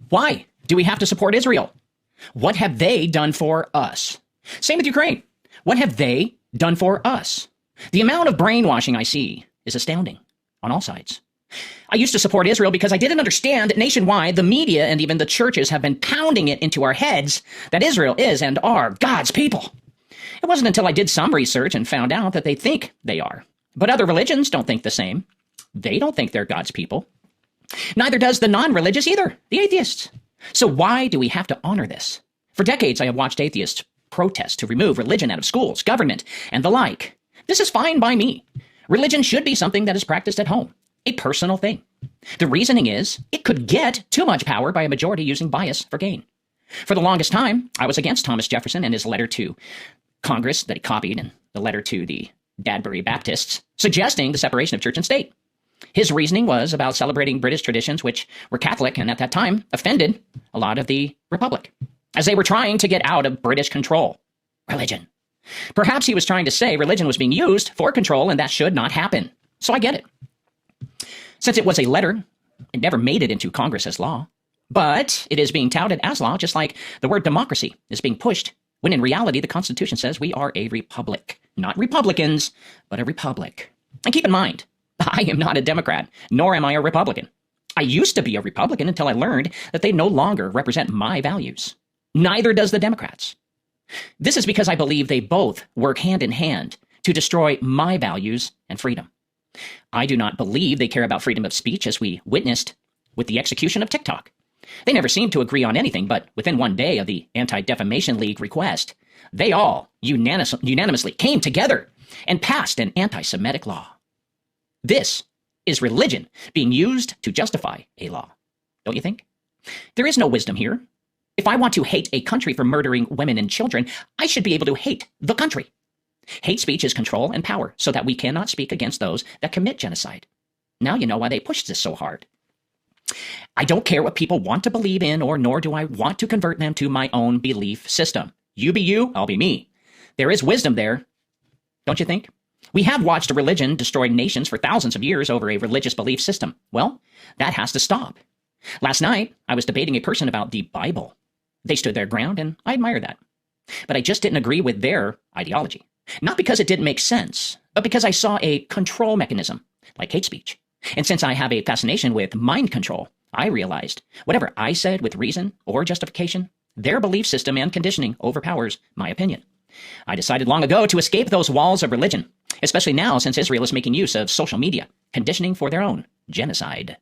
Why do we have to support Israel? What have they done for us? Same with Ukraine. What have they done for us? The amount of brainwashing I see is astounding on all sides. I used to support Israel because I didn't understand that nationwide the media and even the churches have been pounding it into our heads that Israel is and are God's people. It wasn't until I did some research and found out that they think they are. But other religions don't think the same. They don't think they're God's people. Neither does the non-religious either, the atheists. So why do we have to honor this? For decades, I have watched atheists protest to remove religion out of schools, government, and the like. This is fine by me. Religion should be something that is practiced at home, a personal thing. The reasoning is it could get too much power by a majority using bias for gain. For the longest time, I was against Thomas Jefferson and his letter to Congress that he copied and the letter to the Dadbury Baptists, suggesting the separation of church and state. His reasoning was about celebrating British traditions, which were Catholic and at that time offended a lot of the Republic, as they were trying to get out of British control. Religion. Perhaps he was trying to say religion was being used for control and that should not happen. So I get it. Since it was a letter, it never made it into Congress as law. But it is being touted as law, just like the word democracy is being pushed, when in reality the Constitution says we are a republic. Not Republicans, but a republic. And keep in mind, I am not a Democrat, nor am I a Republican. I used to be a Republican until I learned that they no longer represent my values. Neither does the Democrats. This is because I believe they both work hand in hand to destroy my values and freedom. I do not believe they care about freedom of speech, as we witnessed with the execution of TikTok. They never seemed to agree on anything, but within one day of the Anti-Defamation League request, they all unanimously came together and passed an anti-Semitic law. This is religion being used to justify a law, don't you think? There is no wisdom here. If I want to hate a country for murdering women and children, I should be able to hate the country. Hate speech is control and power, so that we cannot speak against those that commit genocide. Now you know why they pushed this so hard. I don't care what people want to believe in, or nor do I want to convert them to my own belief system. You be you, I'll be me. There is wisdom there, don't you think? We have watched a religion destroy nations for thousands of years over a religious belief system. Well, that has to stop. Last night, I was debating a person about the Bible. They stood their ground, and I admire that. But I just didn't agree with their ideology. Not because it didn't make sense, but because I saw a control mechanism, like hate speech. And since I have a fascination with mind control, I realized whatever I said with reason or justification, their belief system and conditioning overpowers my opinion. I decided long ago to escape those walls of religion, especially now since Israel is making use of social media, conditioning for their own genocide.